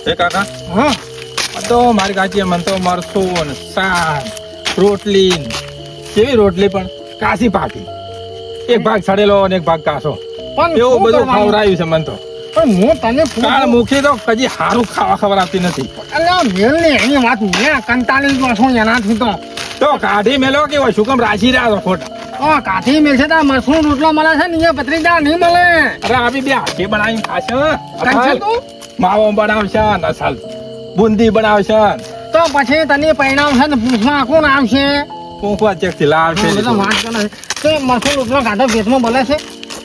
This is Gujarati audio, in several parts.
એ કાકા હા આ તો મારી કાચીએ મને તો મરસો ને શાક રોટલી ને કેવી રોટલી પણ કાચી પાકી એક ભાગ સડેલો અને એક ભાગ કાચો પણ એવું શું બધું કરવાનું? ખવડાવ્યું છે મને તો પણ હું તને કારણ મુખી તો કદી સારું ખાવા ખબર આપતી નથી મેલ ને એની વાત મેં કંટાળી ગયો છું એનાથી તો કાઢી મેલો કે હોય શું કેમ રાજી રહ્યા છો ખોટા કાઠી મેલ છે તા મરસું રોટલો મળે છે ને એ પત્રીદા નહીં મળે અરે આવી બે હાથી બનાવીને ખાશે કંચે તું માવો બનાવશે ને અસલ બુંદી બનાવશે તો પછી તને પરિણામ છે ને પૂછમાં આખું આવશે કોકવા ચેકથી લાવશે બધો વાત કરે છે તે મરસું રોટલો કાઢો પેટમાં બોલે છે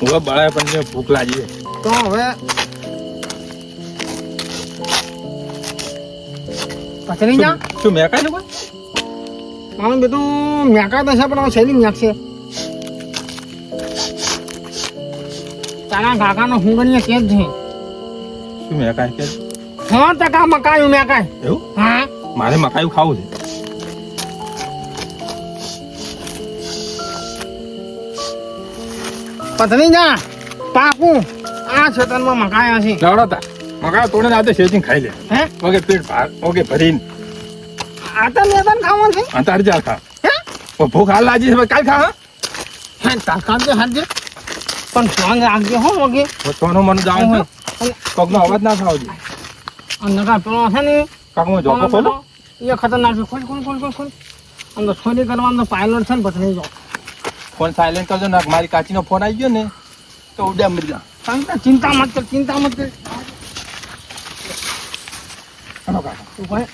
હવે બળાય પણ મને ભૂખ લાગી છે. તો હવે પત્રીદા શું મેં કાઢ્યું કોઈ મારું બેટું મેકા તો છે પણ શેરી મેક છે તારા કાકાનો હુંગણીએ કે જ છે શું મેં કાંઈ કે 100% મકાયું મેકાય એવું હા મારે મકાઈ ખાવું છે પત્રીદા પાકું આ ખેતરમાં મકાયા છે લવડતા મકાઈ તોડીને આ તો શેચીને ખાઈ લે હે ઓકે પેટ ઓકે ભરીને આ તો મેદાન ખાવાનું છે અંતાર ચાલ ખા હે ભૂખ હાલ લાગી છે કાલ ખા હે તાકાત છે હાજે પણ સ્વાંગ રાખજે હો વગે તોનો મન જાવ છે કોકનો અવાજ ના થાવ જોઈએ નકા પેલો છે ને કાકમાં જોકો ખોલો એ ખતરનાક છે ખોલ અંદર છોડી કરવાનો પાયલોટ છે ને પત્ની જો ફોન સાયલેન્ટ કરજો ને મારી કાચીનો ફોન આવી ગયો ને તો ઉડ્યા મરી જા ચિંતા મત કર હાલો કાકા તું ભાઈ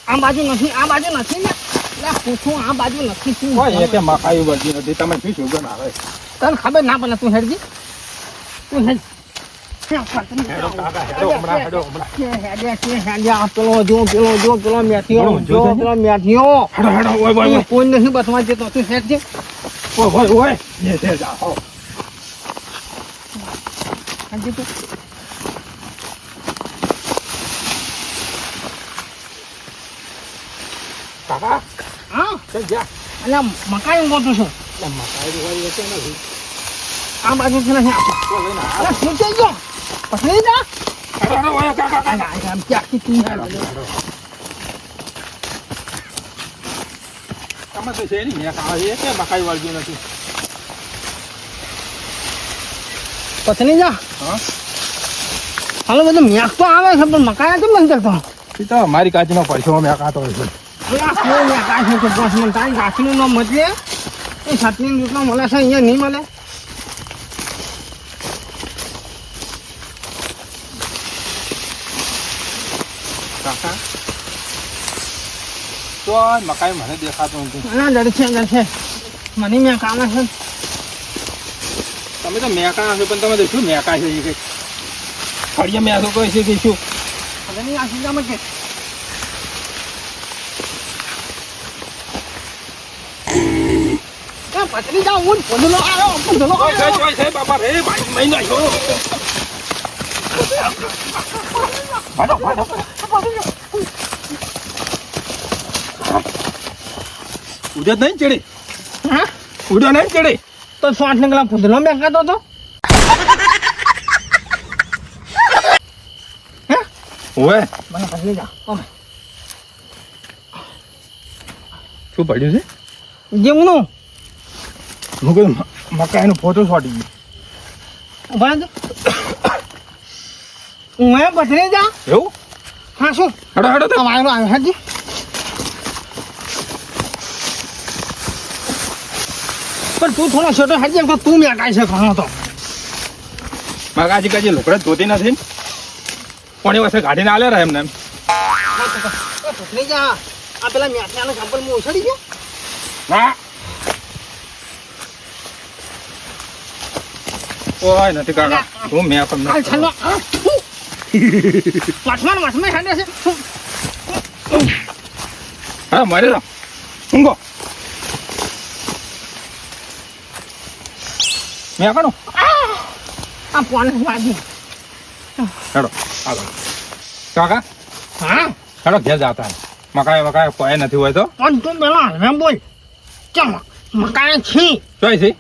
આ બાજુ નથી ને લે પૂછું આ બાજુ નથી તું કોઈ એકે મકાઈ વળગી નથી તમે શું સુગન આવે તને ખબર ના પડે તું હેડજી તું હેડ હેડો કાકા હેડો હમણાં પેલો મેથીઓ હેડો ઓય કોઈ નથી બસવા જતો તું હેડજે ઓય એ છે જા હો હાજી તું કાકા હા ચાલ જા અલ્યા મકાઈ ગોતું છું મકાઈ વાળી એટલે નથી આ બાજુ છે ને તો લઈને અરે શું થઈ ગયો પકડી જા હેડો ઓય કાકા આમ ક્યાંથી તું તમે તો શેરી મેં ખાવા છે કે મકાઈ વળગી નથી પત્ની જા હા હાલો બધું મેક તો આવે છે પણ મકાઈ કેમ નથી કરતો એ તો મારી કાચીનો પૈસો મેં ખાતો હોય છે કોઈ મેકાય છે બસ મને તારી કાકીનું નામ મતલે એ છાટની રૂટનો મળે છે અહીંયા નહીં મળે કાકા તો મકાઈ મને દેખાતું નથી ના ડર છે મને મેક આવે છે તમે તો મેકા હશો પણ તમે તો શું મેકા છે એ ફળિયા મેસો કોઈ છે કે શું હવે નહીં આ સીધામાં કે પતરી જાઉં હું પોદલો આવ્યો બાપા રે મહિનો ઉડ્યો નહીં ચડે હા ઉડ્યો નહીં ચડે તો 60 નીકળા પોદલો મેકાતો તો ઓય મને પતરી જા શું પડ્યું છે જેમનું હું કહ્યું મકાઈનો ફોટો છોડી ગયો ઉભા રહે હું પતરી જા એવું હા શું હેડો હેડો તો તમારો આવ્યો હાજી પણ તું થોડો છોટો હાજી તો તું મેકાય છે ઘણો તો મગાજી કાજી લોકડે ધોતી નથી કોની પાસે ગાડીને આલે રહે એમને પતરી જા આ પેલા મેઠિયાનો ચંપલ હું ઉછળી ગયો ના ઓય નથી કાકા હું મેં પણ કાલ છાનો વાસમાં હાડે છે હા મારે તો ઊંઘો મેં કાઢું આ પોને વાજી હેડો આગળ કાકા હા હેડો ઘેર જાતા મકાઈ કોઈ નથી હોય તો પણ તું પેલા હવે બોલ ચમ મકાન છી જોઈ છે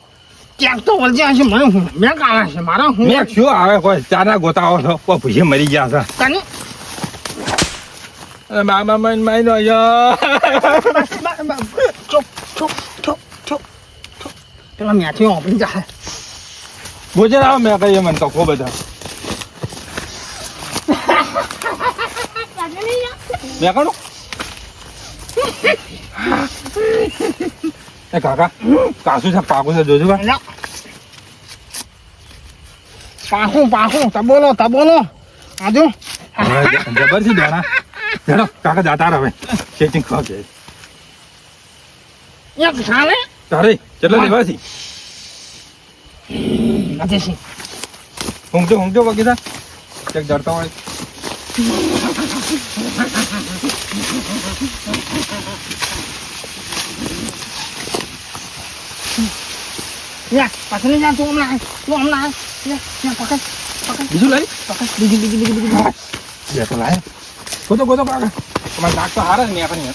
ક્યાંક તો વળજે હશે મને હું મેં કાળા છે મારા હું મેં શું આવે કોઈ ચાના ગોતાવો છો કોઈ ભૂસે મરી ગયા છે તને મામા મન માઈનો ચોપ ચોપ ચોપ ચોપ પેલા મેથી ઓપી જાય ગુજરાત મેં કહીએ મને તો ખૂબ બધા મેં કરું એ કાકા કાસું છે પાકું છે જોજો ભાઈ પાકું તબોલો આજુ જબર છે જાણા હેડો કાકા જાતા રહે ચેચિંગ ખાવ છે એક સાલે તારે કેટલા લેવા છે આજે છે ઊંઘજો વગીતા એક ડરતા હોય યા પાછળ જા તું હમણાં યા પકડ બીજું લઈ બીજું બે તો લાય ગોતો કાકા તમારે નાક તો હારે જ ને આપણે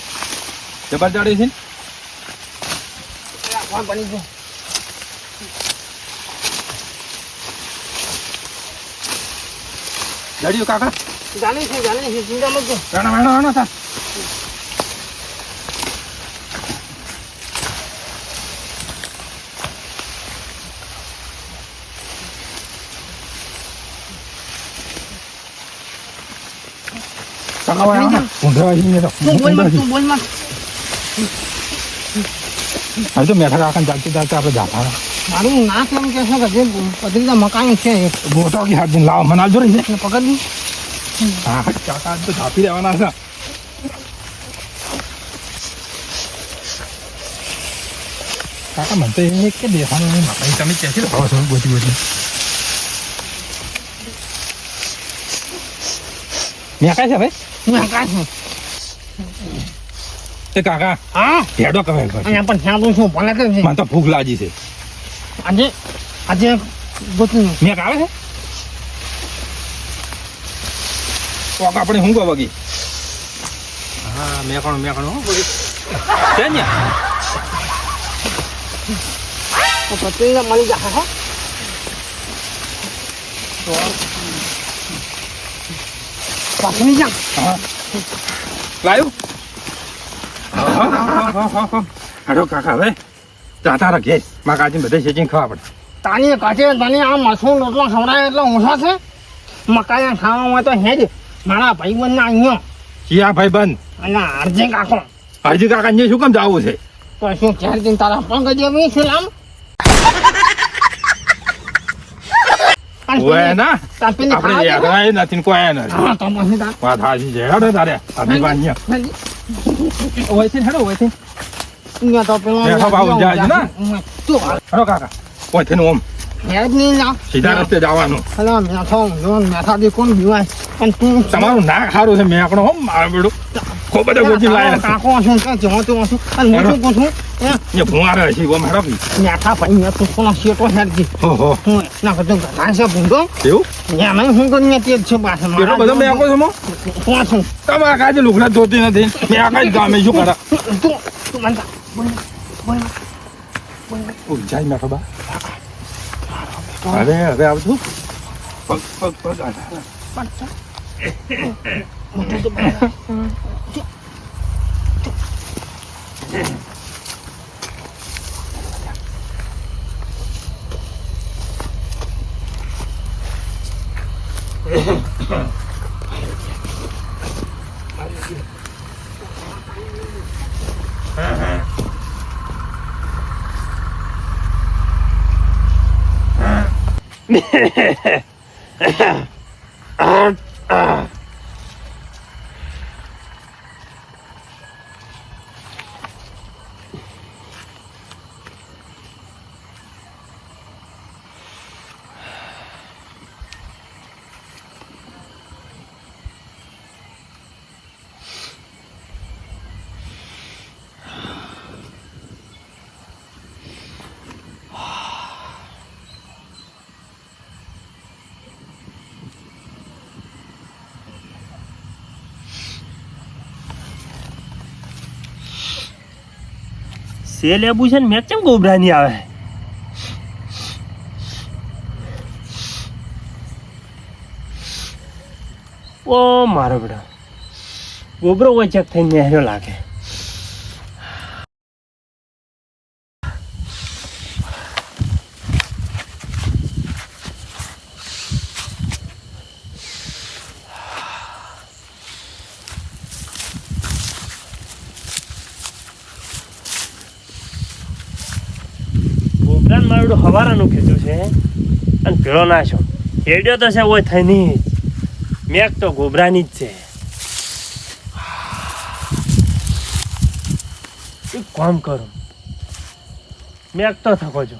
જબર ચડી છે કોણ બની ગયું જડ્યું કાકા જાણે છે ચિંતા મત કર રાણા થા તું બોલ માં હવે તો મેઠા કાકા ચાલતું આપણે જાતા મારું નાક એમ કે છે કે જે પત્રીના મકાન છે એક ગોતો કે હાથ લાવ મનાલ જો રહી ને પકડી હા કાકા તો ઝાપી રહેવાના છે કાકા મને તો એ કે દેખાનું નહીં મકાઈ તમે ક્યાંથી ભાવ છો ગોતી મેં કાંઈ છે ભાઈ હું કાંઈ છું એ કાકા હા હેડો કહેવાય અહીંયા પણ ત્યાં છું ભલે કે છે મને તો ભૂખ લાગી છે આજે ગોતું મેં આવે છે તો આપણે હું ગો વગી હા મેં કોણ હો બધી છે ને તો પત્રીના મળી જાય હા પાછળ જા હા લાયું હાડો કાકા હવે જાતા રાખે માં કાચી બધે શેચીને ખાવા પડે તાની કાચે તને આ મસૂર રોટલો ખવડાય એટલે ઓછા છે મકાઈ ખાવામાં તો હેજ મારા ભાઈબંધ ના અહીંયા ચિયા ભાઈ બંધ અને અર્જે કાકો હજી કાકા ને શું કામ જવું છે તો શું ચાર દિન તારા પંગ જેવી છે આમ ઓય ના તાપીને આપણે યાદ નથી ને કોઈ નથી હા તો મને તા વાત હાજી છે હેડો તારે આદમી બાન્યા ઓય છે હેડો ઓય છે અહીંયા તો પેલો મેઠા ભાવ જાય ને તું હેડો કાકા ઓય છે ને ઓમ હેજ નહીં ના સીધા રસ્તે જવાનું હલો મેઠા દે કોણ બીવાય પણ તું તમારું નાક સારું છે મેં આપણો હોમ મારું બેડું ખૂબ બધા ગોચી લાયા કાકો છું કે જમતો છું અને મોટું પૂછું એ ભુવારે છે ઓમ હેડો બી મેઠા ભાઈ મેં તું કોનો શેટો હેડજી ઓહો હું ના કદું ગાંસે ભૂંડો એવું એમાં હું કરીને તે જ છે પાછળ એટલો બધો મેં આપો છો મો કોણ છું તમારા કાજે લુગડા ધોતી નથી મેં આ કાંઈ ગામે શું કરા તું મને બોલ જાય મેં ખબર હવે આવતું પગ સેલ લેબુ છે ને મેં કેમ ગોબરાની આવે ઓ મારો બેટા ગોબરો કોઈ ચેક થઈને નેહર્યો લાગે. ગોબરાને મારું હવારાનું કીધું છે અને પેલો નાશો હેડ્યો તો છે ઓય થઈને જ મેક તો ગોબરાની જ છે. એક કામ કરું મેક તો થકો છો.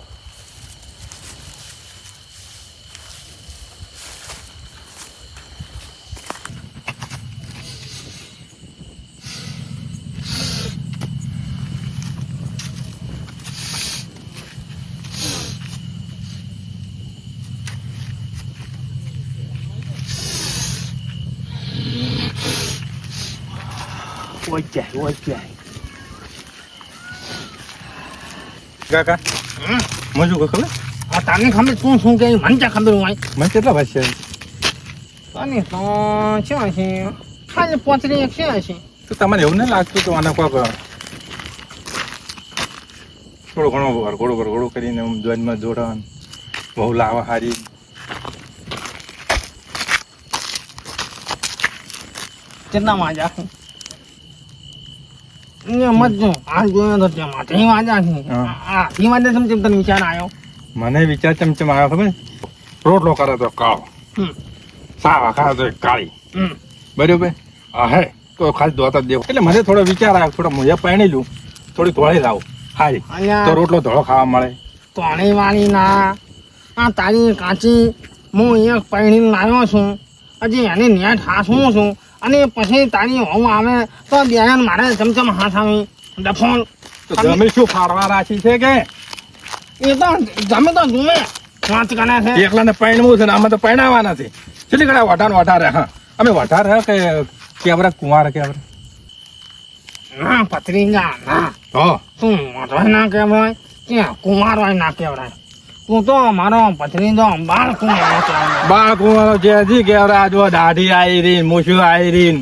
ઓય કાકા મને શું ખબર આ તાને ખબર શું કે મને ચા ખબર હોય મને કેટલા ભાઈ છે અને તો શું છે ખાલી 35 છે હશે. તો તમને એવું નહીં લાગતું કે આના કોક થોડો ઘણો વરઘોડો કરીને જોઈનમાં જોડાણ બહુ લાવા હારી કેટલા વાજા છે ને મત આ જોયો તો ત્યાં માથે વાજા છે. આ ઈ વાજા તને વિચાર આવ્યો? મને વિચાર ચમચમ આવ્યો ખબર રોટલો કરે તો કાળો સાવા ખાય તો કાળી બરાબર હે તો ખાલી ધોતા જ દેવો એટલે મને થોડો વિચાર આવ્યો થોડો મોજા પાણી લઉં થોડી ધોળી લાવું હારી તો રોટલો ધોળો ખાવા મળે. પાણી વાળી ના આ તારી કાચી હું અહીંયા પૈણીને લાવ્યો છું હજી એને નેટ હાસું છું અને પછી તારી હું આવે તો બેન મારે ચમચમ હાથ આવી ડફોન તો જમી શું ફાડવા રાખી છે કે એ તો જમે તો જુએ વાત કરે છે. એકલાને પૈણવું છે ને આમાં તો પૈણાવાના છે કેટલી ઘણા વટારે હા અમે વટારે કે કેવરા કુંવાર કેવરા ના પત્રીજા ના હો તું મોટો ના કહેવાય કે કુમાર હોય ના કહેવાય તું તો મારો પત્રીજો બાળ કુમાર કહેવાય. બા કુંવારો જે હજી કેવરા આજ દાઢી આવી રહી મૂછું આવી રહી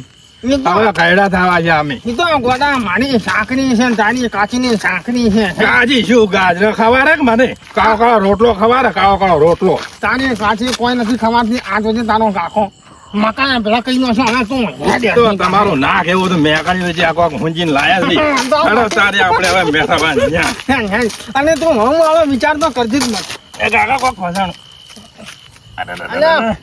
હવે કૈડા થવા છે અમે એ તો ગોડા મારી સાંકડી છે ને તારી કાચીની સાંકડી છે. ગાજી શું ગાજર ખવારે કે મને કાળો કાળો રોટલો ખવારે કાળો કાળો રોટલો તારી કાચી કોઈ નથી ખવાતી આ જોજે તારો કાકો મકાન પેલા કઈ નો છે હવે તું તો તમારું નાક એવું તો મેકાણી છે આખો હુંજીને લાયા છે હેડો તારે આપણે હવે બેઠા બાંધ અને તું હું હવે વિચાર તો કરતી જ નથી. એ કાકા કોક ફસાણું અલ્યા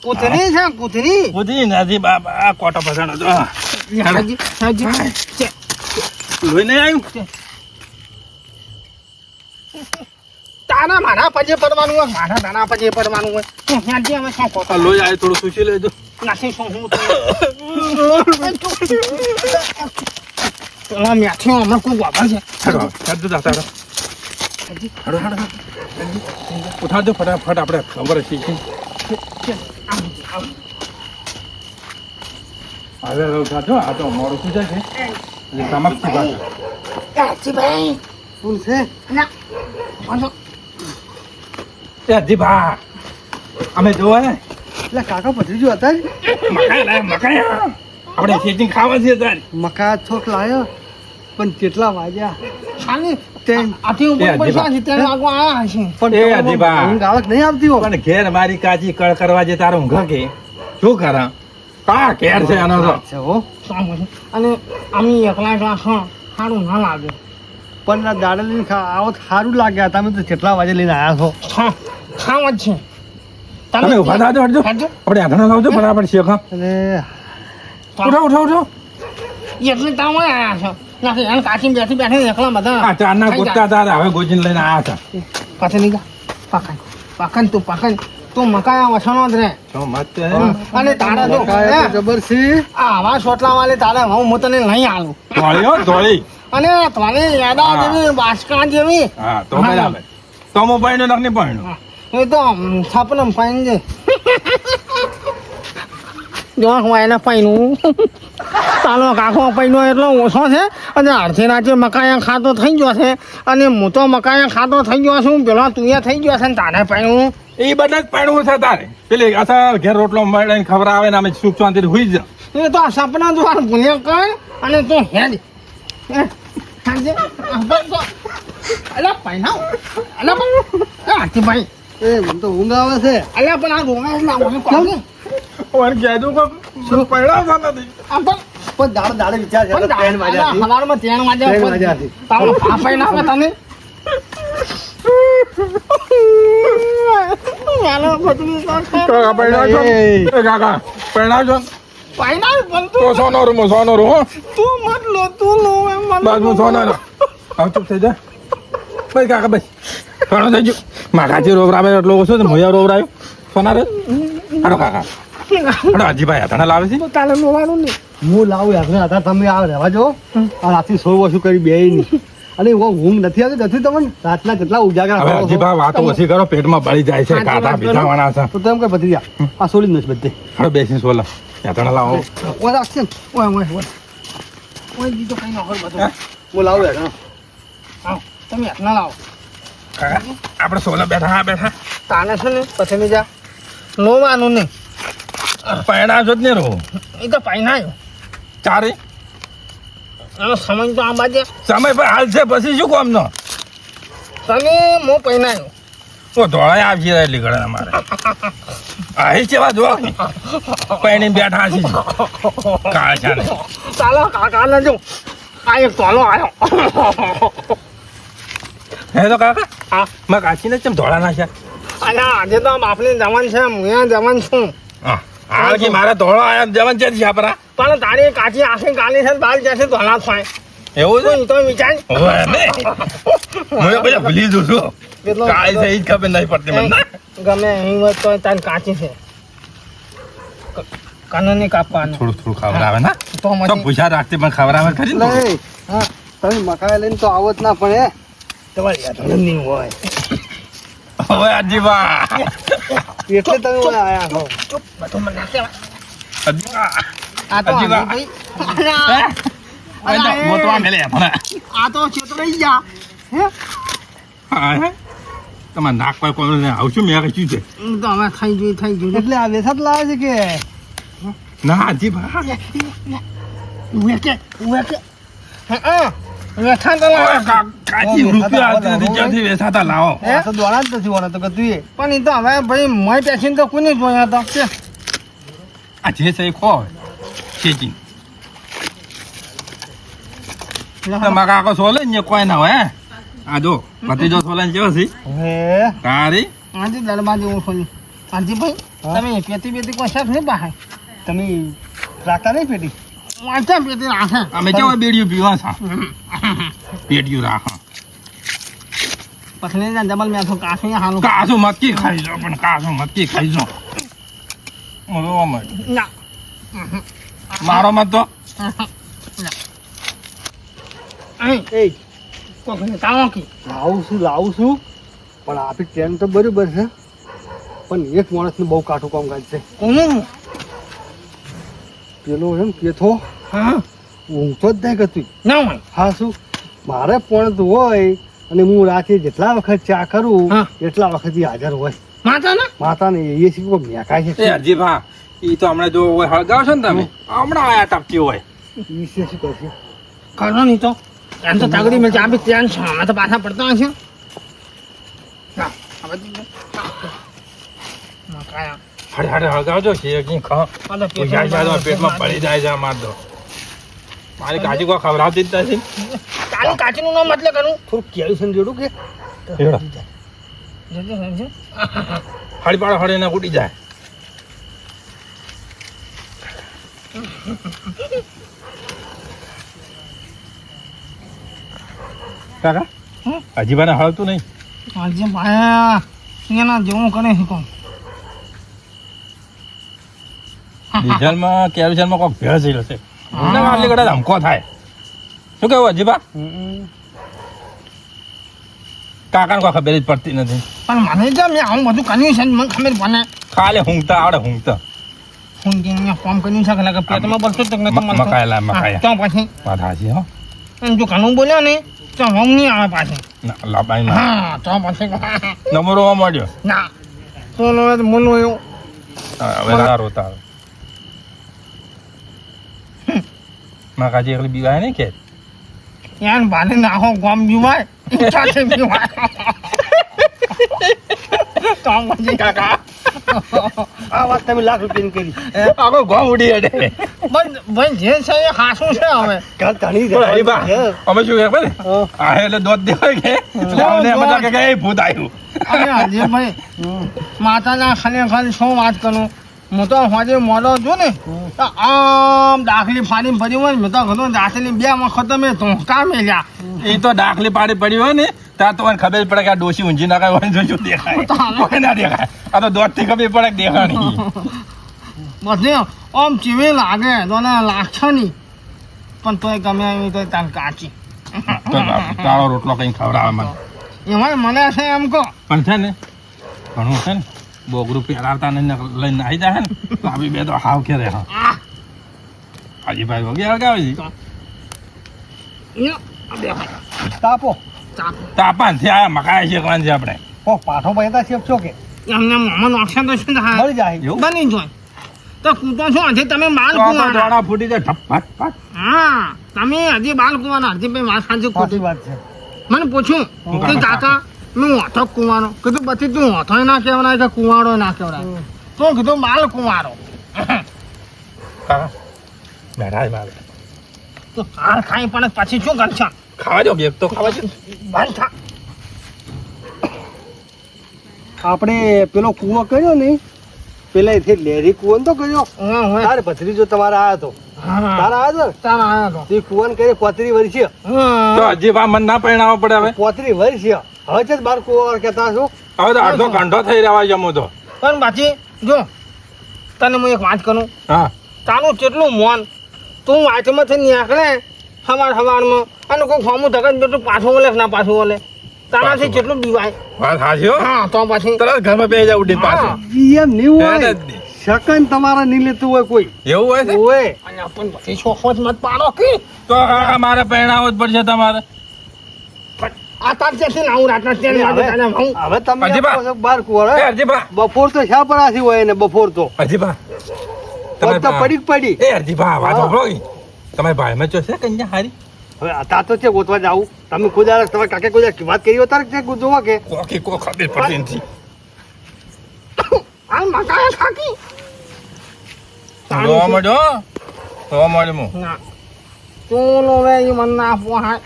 કૂતરી છે કૂતરી બુધી નથી બાબા આ કોટો ફસાણો તો હાજી હાજી લોહી નહીં આવ્યું તારા મારા પજે પડવાનું હોય મારા તારા પજે પડવાનું હોય તું હાજી હવે શું કહો આ લોહી આવ્યું થોડું સુશી લેજો નાસી શું હું પેલા મેઠીઓ હમણાં કોઈ વાપર છે. હેડો હેડો જા તારો હેડો હેડો ઉઠાડજો ફટાફટ આપણે ખબર છે હવે ઉઠાડજો આ તો મોડું શું જાય છે સમક્ષ કાચીભાઈ શું છે ના વાંધો એ દીભા અમે જોવા ને એટલે કાકા ભત્રીજો હતા જ મકાઈ આપણે ખેતી ખાવા છે તાર મકા થોક લાયો પણ કેટલા વાગ્યા ખાલી તેમ આથી ઉપર પૈસા છે તેને આગળ આયા હશે. એ અધીબા. ઊંઘ આવક નહીં આવતી હો પણ ઘેર મારી કાચી કળ કરવા જે તારો ઊંઘ કે શું કરા કા ઘેર છે આનો તો છે હો શું કહે? અને અમે એકલા એકલા સારું ના લાગે. પણ આ દાડા લઈને આવો તો સારું લાગ્યા તમે તો કેટલા વાગે લઈને આવ્યા છો ખાવ જ છે તમે ઉભા થાજો હટજો આપણે આધણા લાવજો બરાબર છે ખા અને ઉઠો ઉઠો ઉઠો એટલે તમે આયા છો નથી એને કાચી બેઠી બેઠી એકલા બધા આ ચારના કુત્તા તાર હવે ગોજીને લઈને આયા હતા પાછળ નહીં પકડ તું મકાયા વસણો જ રે તો મત અને તારે તો મકાયા તો જબર છે આવા સોટલા વાલે તારે હું તને નહીં આલું ધોળી હો ધોળી અને તારી યાદા જેવી બાસકા જેવી હા તો બરાબર તો હું પાઈનો નકની પાઈનો એ તો છાપનમ પાઈન છે જો હું એને પાઈનું તાલો કાકો પાઈનો એટલો ઓછો છે અને અડધી રાતે મકાયા ખાતો થઈ ગયો છે અને હું તો મકાયા ખાતો થઈ ગયો છું પેલો તું થઈ ગયો છે ને તારે પાઈનું એ બધા જ પાણું છે તારે પેલી અસર ઘેર રોટલો મળે ખબર આવે ને અમે સુખ શાંતિથી હુઈ જા એ તો આ સપના દ્વારા ભૂલ્યા કર અને તું હેડ સાંજે અલા પૈનાવ અલા પણ આરતીભાઈ એ મને તો ઊંઘ આવે છે. અલા પણ આ રોંગા ના ઓને કોને ઓર કહેજો કે શું પૈણા નથી આ પણ દાડે વિચાર છે પણ ટ્રેન વાગ્યા હતી. હવારમાં 3 વાગે ત્રણ વાગ્યા હતી. તારો પાપાઈ ના આવે તને યાલો બધું કાકા પૈણા છો એ કાકા પૈણા છો પૈનાવ પણ તો તું સોનો રૂ હો તું મત લો તું લો એમ મત બસ હું સોનો રો આવ ચૂપ થઈ જા ભાઈ કાકા બસ ઘણો થઈ ગયો માગાજી રોવરાવે એટલો ઓછો છે મોયા રોવરાયો સોના રે હાડો કાકા હાડો હાજીભાઈ હાથાણા લાવે છે તો તારે લોવાનું નહીં હું લાવું યાર હતા તમે આ રહેવા જો આ રાતથી સો વસ્તુ કરી બે નહીં અને ઊંઘ નથી આવતી નથી તમને રાતના કેટલા ઉજાગરા હવે કરો છો. હાજીભાઈ વાતો ઓછી કરો પેટમાં બળી જાય છે કાઢા પીધાવાના છે તો તેમ કઈ બધી આ સોલી નથી બધે હાડો બેસીને સોલા હાથાણા લાવો ઓય રાખશે ને. ઓય બીજો કઈ ન હોય બધું હું લાવું યાર આવ તમે હાથના લાવો કાકા આપણે સોલા બેઠા તાને છે ને પછી ની જા લોવાનું નહીં પૈણા છો જ ને રો એ તો પૈનાયો ચારે એનો સમય તો આ બાજે સમય પર હાલ છે પછી શું કોમ નો તને મો પૈનાયો ઓ ધોળાય આવશે એટલી ઘડા અમારે આ ચેવા જો પૈણી બેઠા છે કાળા ને ચાલો કાકાને જો આ એક તોલો આવ્યો હે તો કાકા હા માં કાચીને ચમ ધોળા ના છે અને આજે તો બાપની જવાન છે હું જવાન છું હા કે મારા ધોળો આયા જવાન છે છાપરા પણ તારી કાચી આખી ગાલી છે બાલ જશે ધોલા થાય એવું છે તો વિચાર ઓય ને હું પેલા ભૂલી જઉં છું કેટલો કાળ છે ઈ જ ખબર નહીં પડતી મને ગમે અહીં હોય તો તારી કાચી છે કાનૂની કાપવાનું થોડું ખબર આવે ને તો તો મને પૂછા રાખતી પણ ખબર આવે ખરી ને નહીં હા તમે મકાઈ લઈને તો આવો જ ના પડે તમારી યાદ નહીં હોય ઓય આજીબા એટલે તમે ઓલા આયા છો ચૂપ બધું મને નાખે આજીબા આ તો હજી વા. ભાઈ મોતવા મેલે પણ આ તો છેતરાઈ ગયા હે હા હે તમાર નાક પર કોઈ આવશું મેં કઈ છે હું તો હવે થઈ ગયું એટલે આ વેસાત લાવે છે કે ના આજીબા ઉવે કે હા વેઠા તો ઓય લાવે. કાચી રૂપિયા આવતી નથી ક્યાંથી વેચાતા લાવો આ તો દોડા જ નથી ઓના તો કતું એ પણ એ તો હવે ભાઈ મય પેશીને તો કોને જોયા હતા કે આ જે છે એ ખો ચેચી તમારા કાકો સોલે ને કોઈ ના હોય હે? આ જો ભતીજો સોલે ને કેવો છે હે તારી આજે દરબાર જેવું ખોલ્યું આજે ભાઈ હા? તમે પેટી કોઈ શેફ નહીં બહાર તમે રાખતા નહીં પેટી વાંચા પેટી રાખે અમે કેવો બેડિયું પીવા છે પેડિયું રાખો પછી ના જબલ મેં તો કાશું હાલું કાસુ મટકી ખાઈ જો પણ કાસુ મટકી ખાઈ જો મોરો મત ના મારો મત તો અહીં એ કોઈ કાવો કી લાવું છું પણ આપી ટ્રેન તો બરોબર છે પણ એક માણસને બહુ કાઠું કામ કાઢ છે કોનું પેલો એમ કેથો હા ઊંઘતો જ નહીં કતું ના હોય હા શું મારે પણ તો હોય અને હું રાતે જેટલા વખત ચા કરું હા. એટલા વખત ઈ હાજર હોય માતા ના માતાને એ શીખવો મેકાય એ છે હજી ભા ઈ તો હમણાં જો હોય હળગાવશો ને તમે હમણાં આયા ટપકી હોય ઈ છે શું કરશે કરો નહીં તો એમ તો તગડી મેં ચા બી ત્યાં છે અમે તો પાછા પડતા હશે ના હવે મકાયા હડે હડે હળગાવજો છે કી ખા આ તો જાય જાય પેટમાં પડી જાય છે માર દો મારી કાજી કોઈ ખવડાવતી જ નથી તારી કાચીનું નામ એટલે કરું થોડું કેળું છે ને જોડું કે એવડો. જલ્દી સમજો હળી પાડો હળી ને ઉડી જાય કાકા હમ? હજી મને હળતું નહીં આજે ભાયા એના જેવું કરે છે કોણ ડીઝલમાં કેરોસીનમાં કોઈક ભેળ છે મને આટલી કદાચ ધમકો થાય શું કેવું હજી બા કાકાને કોઈ ખબર જ પડતી નથી પણ મને જો મેં આવું બધું કર્યું છે ને મને ખબર પડે ખાલી ઊંઘતા આવડે ઊંઘતા હું મેં ફોર્મ કર્યું છે કે પેટમાં બળતો જ નથી મળતો. મકાયેલા, મકાયા. હા, તો પછી વાત હાચી હો અને જો ઘણું બોલ્યો ને તો હમ નહીં આવે પાછી ના લાબાઈ ના હા તો પછી નંબરો મળ્યો ના તો મોલો એવું હવે તારો તારો માં કાજી એકલી બીવાય નહીં કે યાર ભાને નાખો ગામ બીવાય ઈચ્છા છે બીવાય કામ પછી કાકા આ વાત તમે લાખ રૂપિયાની કરી આખો ગોમ ઉડી હેડે ભાઈ જે છે એ હાસું છે હવે કાલ ધણી પણ હરીબા, અમે શું ખબર છે? આ એટલે દોત દેવાય કે એટલે અમને એમ લાગે કે એ ભૂત આવ્યું. અરે અજયભાઈ માતાના ખરેખર શું વાત કરું હું તો હજે મોડો છું ને તો આમ દાખલી ફાડી ભરી હોય ને મેં તો ઘણું દાખલી 2 વખત મેં ધોકા મેલ્યા એ તો દાખલી પાડી પડી હોય ને ત્યાં તો મને ખબર પડે કે આ ડોશી ઊંઝી નાખાય હોય ને શું દેખાય કોઈ ના દેખાય. આ તો દોત થી ખબર પડે કે દેખાણી. બધે આમ ચીવી લાગે તો ને લાગશે નહીં પણ તોય ગમે એવી તો તાર કાચી તો કાળો રોટલો કઈ ખવડાવે મને. એમાં મને છે એમ કહો પણ છે ને ઘણું છે ને બોગરું પહેરાવતા ને લઈને આવી જાય ને તો આવી બે તો હાવ કે રે. આ હાજીભાઈ વગી હળગાવે છે આ બે તાપો ચાપ તાપાન થી આયા મકાઈ શેકવાન છે આપણે. ઓ પાઠો ભાઈ શેપ છો કે એમને મોમાં નોકસાન તો શું થાય મળી જાય એવું? બની જાય તો કૂતો છો હજી તમે બાલ તો આ તો કુવાના દોડા ફૂટી જાય ઠપ ફટ ફટ. હા તમે હજી બાલ કુવાના હજી ભાઈ વાત સાચી સાચી ખોટી વાત છે મને પૂછ્યું કે કાકા હું ઓઠો કુવારો કીધું પછી તું ઓઠો ના કહેવાય કે કુવાડો ના કહેવાય તો કીધું બાલ કુવારો કાકા બેઠા છે મારે. તો હાર ખાઈ પણ પછી શું કરશે ખાવા જો બેગ તો ખાવા જો. બંધ થા આપણે પેલો કૂવો કર્યો ને પેલા એથી લેરી કૂવો તો કર્યો તારે ભત્રીજો તમારે આયો તો તારા આયો તો તારા આયા તો તે કૂવાને કરે 35 વર્ષ છે તો હજી બા મન ના પરિણામો પડે હવે. 35 વર્ષ છે હવે છે બાર કૂવો કહેતા શું હવે તો અડધો ઘંટો થઈ રહ્યા જમો તો. પણ પછી જો તને હું એક વાત કરું હા તારું કેટલું મોન તું વાંચમાંથી નીકળે સવારમાં અને કોઈ ફોર્મું ધગત બેઠું પાછું ઓલે ના પાછું ઓલે તારાથી કેટલું બીવાય વાત હાચી હો. હા તો પછી તરત ઘરમાં બેસી જાય ઉડી પાછું. એમ નહીં હોય એને જ. શકન તમારે નહીં લેતું હોય કોઈ એવું હોય છે ઓય અને પણ પછી છોખો જ મત પાડો કે તો કાકા મારે પરિણામો જ પડશે તમારે. પણ આ તાર છે ને આવું રાતના તેની વાગે તને હું હવે તમે હજીબા. આપો છો બાર કૂવો એ હરજીભા, બપોર તો શા પર આસી હોય ને બપોર તો હરજીભા. પગ તો પડી જ પડી એ હરજીભા, વાત હા. સાંભળો ઈ. તમારી ભાઈમાં જો છે કન્યા હારી હવે આ તો છે ગોતવા જાવું તમે કુદાર તમારે કાકે કુદાર વાત કરી હોય તારે છે જોવા કે કોકી કો ખબર પડતી નથી. આ મકાયા થાકી જોવા મળ્યો જોવા મળ્યો હું. ના તું નો વે ઈ મન ના પોહાય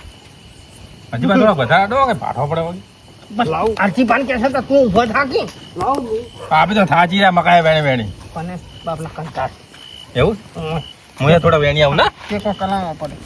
હરજીભા થોડો વધારે ડો કે પાઠો પડે વળી. બસ આરતી પાન કે છે કે તું ઉભો થાકી લાવ આપી તો થાચી રહ્યા મકાઈ વેણી વેણી. પણ બાપલા કંટાળ એવું હું થોડા વેણી આવું ના કે કો કલામાં પડે